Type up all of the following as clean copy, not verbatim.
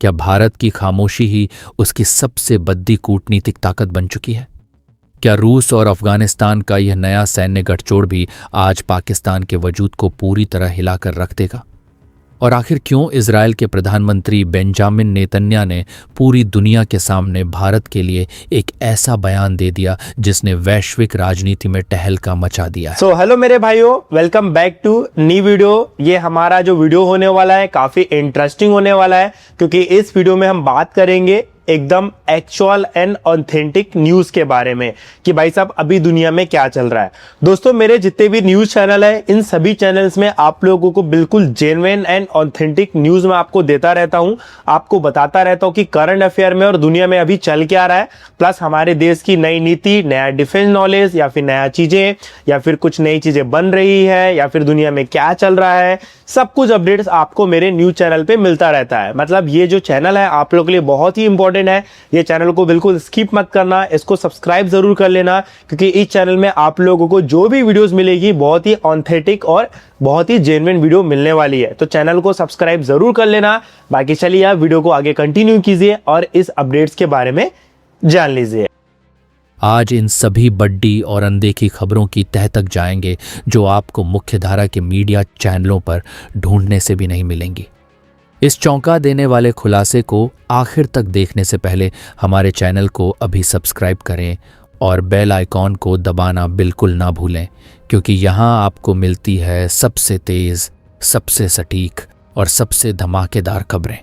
क्या भारत की खामोशी ही उसकी सबसे बड़ी कूटनीतिक ताकत बन चुकी है? क्या रूस और अफगानिस्तान का यह नया सैन्य गठजोड़ भी आज पाकिस्तान के वजूद को पूरी तरह हिलाकर रख देगा? और आखिर क्यों इजरायल के प्रधानमंत्री बेंजामिन नेतन्याह ने पूरी दुनिया के सामने भारत के लिए एक ऐसा बयान दे दिया जिसने वैश्विक राजनीति में टहलका मचा दिया है? हेलो मेरे भाइयों, welcome back to new video. ये हमारा जो वीडियो होने वाला है काफी इंटरेस्टिंग होने वाला है, क्योंकि इस वीडियो में हम बात करेंगे एकदम एक्चुअल एंड ऑथेंटिक न्यूज के बारे में कि भाई साहब अभी दुनिया में क्या चल रहा है। दोस्तों, मेरे जितने भी न्यूज चैनल है इन सभी चैनल्स में आप लोगों को बिल्कुल जेन्युइन एंड ऑथेंटिक न्यूज में आपको देता रहता हूं, आपको बताता रहता हूं कि करंट अफेयर में और दुनिया में अभी चल क्या रहा है, प्लस हमारे देश की नई नीति, नया डिफेंस नॉलेज या फिर नया चीजें या फिर कुछ नई चीजें बन रही है या फिर दुनिया में क्या चल रहा है, सब कुछ अपडेट्स आपको मेरे न्यूज चैनल पे मिलता रहता है। मतलब ये जो चैनल है आप लोगों के लिए बहुत ही इंपॉर्टेंट है। ये चैनल को बिल्कुल स्किप मत करना, इसको सब्सक्राइब जरूर कर लेना, क्योंकि इस चैनल में आप लोगों को जो भी वीडियोस मिलेगी बहुत ही ऑथेंटिक और बहुत ही जेन्युइन वीडियो मिलने वाली है। तो चैनल को सब्सक्राइब जरूर कर लेना। बाकी चलिए आप वीडियो को आगे कंटिन्यू कीजिए और इस अपडेट्स के बारे में जान लीजिए। आज इन सभी बड्डी और अनदेखी खबरों की तह तक जाएंगे जो आपको मुख्यधारा के मीडिया चैनलों पर ढूंढने से भी नहीं मिलेंगी। इस चौंका देने वाले खुलासे को आखिर तक देखने से पहले हमारे चैनल को अभी सब्सक्राइब करें और बेल आइकॉन को दबाना बिल्कुल ना भूलें, क्योंकि यहाँ आपको मिलती है सबसे तेज, सबसे सटीक और सबसे धमाकेदार खबरें।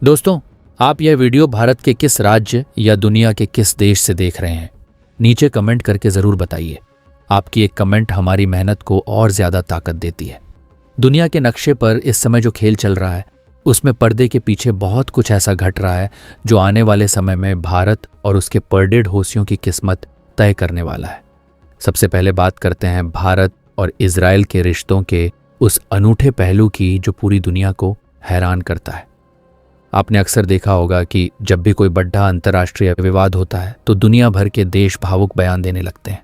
दोस्तों, आप यह वीडियो भारत के किस राज्य या दुनिया के किस देश से देख रहे हैं? नीचे कमेंट करके ज़रूर बताइए। आपकी एक कमेंट हमारी मेहनत को और ज़्यादा ताकत देती है। दुनिया के नक्शे पर इस समय जो खेल चल रहा है उसमें पर्दे के पीछे बहुत कुछ ऐसा घट रहा है जो आने वाले समय में भारत और उसके परडेड होशियों की किस्मत तय करने वाला है। सबसे पहले बात करते हैं भारत और इजराइल के रिश्तों के उस अनूठे पहलू की जो पूरी दुनिया को हैरान करता है। आपने अक्सर देखा होगा कि जब भी कोई बड़ा अंतर्राष्ट्रीय विवाद होता है तो दुनिया भर के देश भावुक बयान देने लगते हैं,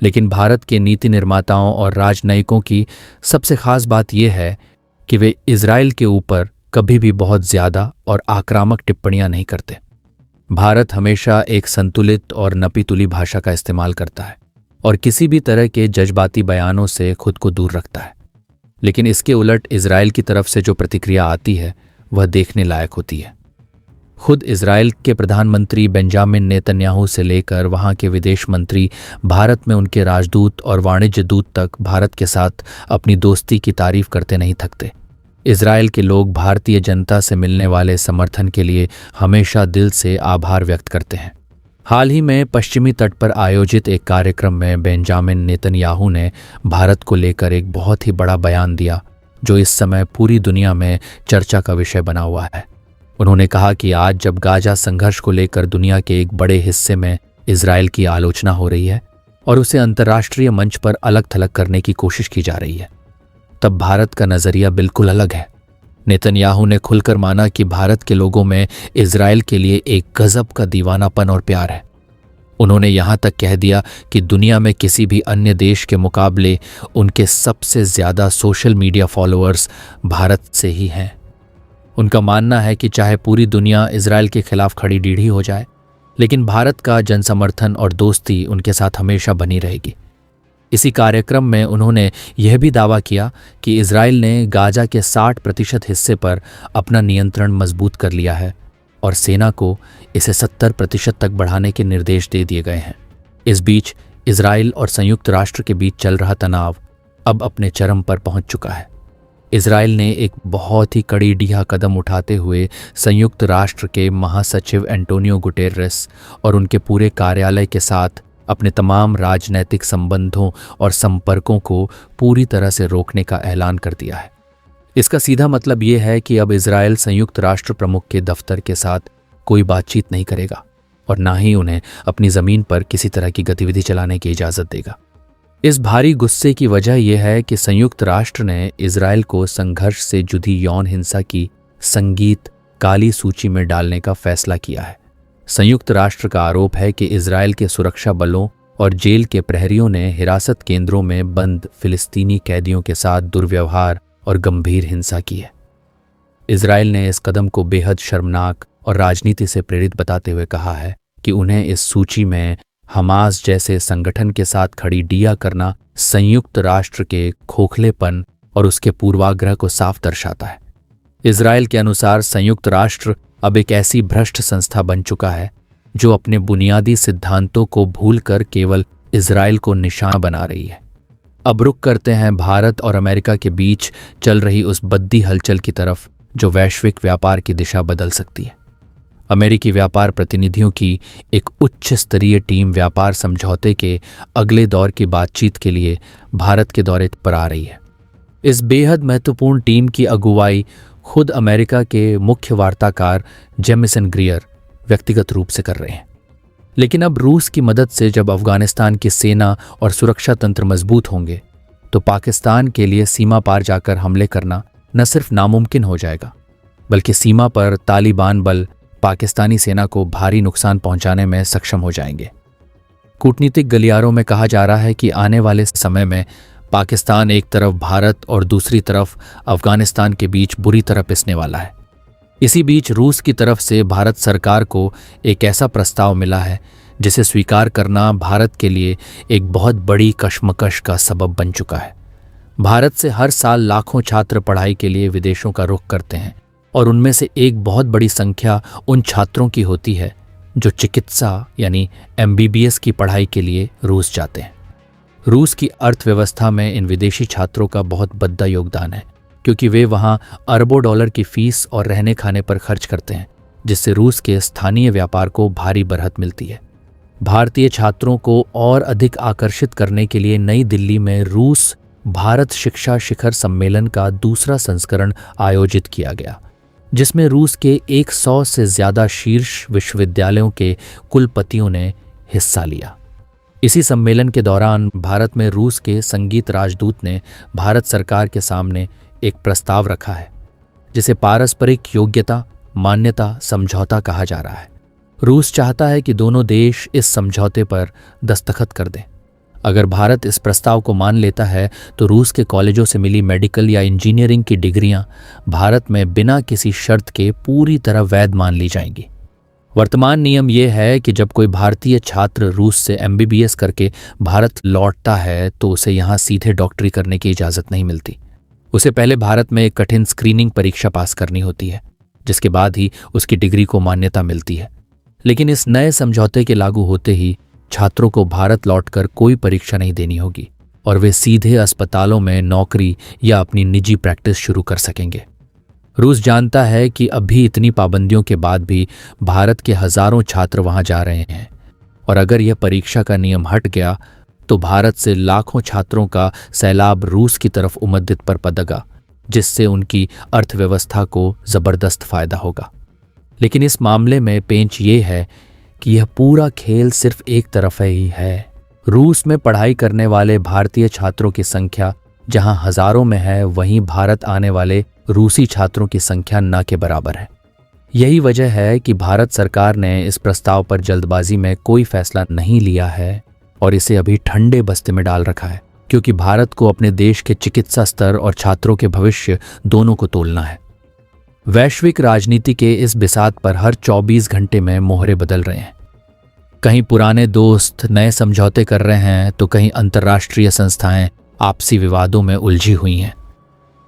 लेकिन भारत के नीति निर्माताओं और राजनयिकों की सबसे खास बात यह है कि वे इजराइल के ऊपर कभी भी बहुत ज्यादा और आक्रामक टिप्पणियां नहीं करते। भारत हमेशा एक संतुलित और नपी-तुली भाषा का इस्तेमाल करता है और किसी भी तरह के जज्बाती बयानों से खुद को दूर रखता है। लेकिन इसके उलट इजराइल की तरफ से जो प्रतिक्रिया आती है वह देखने लायक होती है। खुद इजराइल के प्रधानमंत्री बेंजामिन नेतन्याहू से लेकर वहां के विदेश मंत्री भारत में उनके राजदूत और वाणिज्य दूत तक भारत के साथ अपनी दोस्ती की तारीफ करते नहीं थकते। इजराइल के लोग भारतीय जनता से मिलने वाले समर्थन के लिए हमेशा दिल से आभार व्यक्त करते हैं। हाल ही में पश्चिमी तट पर आयोजित एक कार्यक्रम में बेंजामिन नेतन्याहू ने भारत को लेकर एक बहुत ही बड़ा बयान दिया जो इस समय पूरी दुनिया में चर्चा का विषय बना हुआ है। उन्होंने कहा कि आज जब गाजा संघर्ष को लेकर दुनिया के एक बड़े हिस्से में इजराइल की आलोचना हो रही है और उसे अंतर्राष्ट्रीय मंच पर अलग थलग करने की कोशिश की जा रही है, तब भारत का नजरिया बिल्कुल अलग है। नेतन्याहू ने खुलकर माना कि भारत के लोगों में इजराइल के लिए एक गजब का दीवानापन और प्यार है। उन्होंने यहां तक कह दिया कि दुनिया में किसी भी अन्य देश के मुकाबले उनके सबसे ज्यादा सोशल मीडिया फॉलोअर्स भारत से ही हैं। उनका मानना है कि चाहे पूरी दुनिया इजराइल के खिलाफ खड़ी टेढ़ी हो जाए, लेकिन भारत का जनसमर्थन और दोस्ती उनके साथ हमेशा बनी रहेगी। इसी कार्यक्रम में उन्होंने यह भी दावा किया कि इजराइल ने गाजा के 60% हिस्से पर अपना नियंत्रण मजबूत कर लिया है और सेना को इसे 70% तक बढ़ाने के निर्देश दे दिए गए हैं। इस बीच इजराइल और संयुक्त राष्ट्र के बीच चल रहा तनाव अब अपने चरम पर पहुंच चुका है। इजराइल ने एक बहुत ही कड़ीडीहा कदम उठाते हुए संयुक्त राष्ट्र के महासचिव एंटोनियो गुटेरेस और उनके पूरे कार्यालय के साथ अपने तमाम राजनैतिक संबंधों और संपर्कों को पूरी तरह से रोकने का ऐलान कर दिया है। इसका सीधा मतलब ये है कि अब इजराइल संयुक्त राष्ट्र प्रमुख के दफ्तर के साथ कोई बातचीत नहीं करेगा और ना ही उन्हें अपनी जमीन पर किसी तरह की गतिविधि चलाने की इजाजत देगा। इस भारी गुस्से की वजह यह है कि संयुक्त राष्ट्र ने इजराइल को संघर्ष से जुड़ी यौन हिंसा की संगीत काली सूची में डालने का फैसला किया है। संयुक्त राष्ट्र का आरोप है कि इजराइल के सुरक्षा बलों और जेल के प्रहरियों ने हिरासत केंद्रों में बंद फिलिस्तीनी कैदियों के साथ दुर्व्यवहार और गंभीर हिंसा की है। इजराइल ने इस कदम को बेहद शर्मनाक और राजनीति से प्रेरित बताते हुए कहा है कि उन्हें इस सूची में हमास जैसे संगठन के साथ खड़ी डिया करना संयुक्त राष्ट्र के खोखलेपन और उसके पूर्वाग्रह को साफ दर्शाता है। इजराइल के अनुसार संयुक्त राष्ट्र अब एक ऐसी भ्रष्ट संस्था बन चुका है जो अपने बुनियादी सिद्धांतों को भूलकर केवल इजराइल को निशाना बना रही है। अब रुख करते हैं भारत और अमेरिका के बीच चल रही उस बद्दी हलचल की तरफ जो वैश्विक व्यापार की दिशा बदल सकती है। अमेरिकी व्यापार प्रतिनिधियों की एक उच्च स्तरीय टीम व्यापार समझौते के अगले दौर की बातचीत के लिए भारत के दौरे पर आ रही है। इस बेहद महत्वपूर्ण टीम की अगुवाई खुद अमेरिका के मुख्य वार्ताकार जेमिसन ग्रियर व्यक्तिगत रूप से कर रहे हैं। लेकिन अब रूस की मदद से जब अफगानिस्तान की सेना और सुरक्षा तंत्र मजबूत होंगे तो पाकिस्तान के लिए सीमा पार जाकर हमले करना न सिर्फ नामुमकिन हो जाएगा, बल्कि सीमा पर तालिबान बल पाकिस्तानी सेना को भारी नुकसान पहुंचाने में सक्षम हो जाएंगे। कूटनीतिक गलियारों में कहा जा रहा है कि आने वाले समय में पाकिस्तान एक तरफ भारत और दूसरी तरफ अफगानिस्तान के बीच बुरी तरह पिसने वाला है। इसी बीच रूस की तरफ से भारत सरकार को एक ऐसा प्रस्ताव मिला है जिसे स्वीकार करना भारत के लिए एक बहुत बड़ी कशमकश का सबब बन चुका है। भारत से हर साल लाखों छात्र पढ़ाई के लिए विदेशों का रुख करते हैं और उनमें से एक बहुत बड़ी संख्या उन छात्रों की होती है जो चिकित्सा यानी MBBS की पढ़ाई के लिए रूस जाते हैं। रूस की अर्थव्यवस्था में इन विदेशी छात्रों का बहुत बड़ा योगदान है, क्योंकि वे वहाँ अरबों डॉलर की फीस और रहने खाने पर खर्च करते हैं, जिससे रूस के स्थानीय व्यापार को भारी बढ़त मिलती है। भारतीय छात्रों को और अधिक आकर्षित करने के लिए नई दिल्ली में रूस भारत शिक्षा शिखर सम्मेलन का दूसरा संस्करण आयोजित किया गया, जिसमें रूस के 100 से ज्यादा शीर्ष विश्वविद्यालयों के कुलपतियों ने हिस्सा लिया। इसी सम्मेलन के दौरान भारत में रूस के संगीत राजदूत ने भारत सरकार के सामने एक प्रस्ताव रखा है जिसे पारस्परिक योग्यता मान्यता समझौता कहा जा रहा है। रूस चाहता है कि दोनों देश इस समझौते पर दस्तखत कर दें। अगर भारत इस प्रस्ताव को मान लेता है तो रूस के कॉलेजों से मिली मेडिकल या इंजीनियरिंग की डिग्रियां भारत में बिना किसी शर्त के पूरी तरह वैध मान ली जाएंगी। वर्तमान नियम यह है कि जब कोई भारतीय छात्र रूस से MBBS करके भारत लौटता है तो उसे यहाँ सीधे डॉक्टरी करने की इजाज़त नहीं मिलती। उसे पहले भारत में एक कठिन स्क्रीनिंग परीक्षा पास करनी होती है, जिसके बाद ही उसकी डिग्री को मान्यता मिलती है। लेकिन इस नए समझौते के लागू होते ही छात्रों को भारत लौटकर कोई परीक्षा नहीं देनी होगी और वे सीधे अस्पतालों में नौकरी या अपनी निजी प्रैक्टिस शुरू कर सकेंगे। रूस जानता है कि अभी इतनी पाबंदियों के बाद भी भारत के हजारों छात्र वहां जा रहे हैं और अगर यह परीक्षा का नियम हट गया तो भारत से लाखों छात्रों का सैलाब रूस की तरफ उमद्दित पर पड़ेगा, जिससे उनकी अर्थव्यवस्था को जबरदस्त फायदा होगा। लेकिन इस मामले में पेंच ये है कि यह पूरा खेल सिर्फ एक तरफा ही है। रूस में पढ़ाई करने वाले भारतीय छात्रों की संख्या जहां हजारों में है, वहीं भारत आने वाले रूसी छात्रों की संख्या न के बराबर है। यही वजह है कि भारत सरकार ने इस प्रस्ताव पर जल्दबाजी में कोई फैसला नहीं लिया है और इसे अभी ठंडे बस्ते में डाल रखा है, क्योंकि भारत को अपने देश के चिकित्सा स्तर और छात्रों के भविष्य दोनों को तोलना है। वैश्विक राजनीति के इस बिसात पर हर 24 घंटे में मोहरे बदल रहे हैं। कहीं पुराने दोस्त नए समझौते कर रहे हैं तो कहीं अंतर्राष्ट्रीय संस्थाएं आपसी विवादों में उलझी हुई हैं।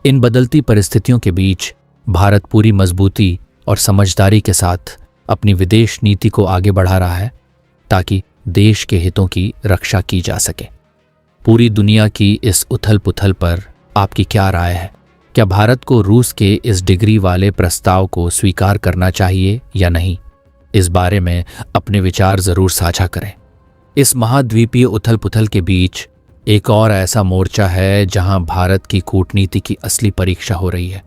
इन बदलती परिस्थितियों के बीच भारत पूरी मजबूती और समझदारी के साथ अपनी विदेश नीति को आगे बढ़ा रहा है ताकि देश के हितों की रक्षा की जा सके। पूरी दुनिया की इस उथल पुथल पर आपकी क्या राय है? क्या भारत को रूस के इस डिग्री वाले प्रस्ताव को स्वीकार करना चाहिए या नहीं? इस बारे में अपने विचार जरूर साझा करें। इस महाद्वीपीय उथल पुथल के बीच एक और ऐसा मोर्चा है जहां भारत की कूटनीति की असली परीक्षा हो रही है।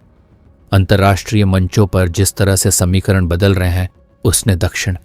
अंतर्राष्ट्रीय मंचों पर जिस तरह से समीकरण बदल रहे हैं, उसने दक्षिण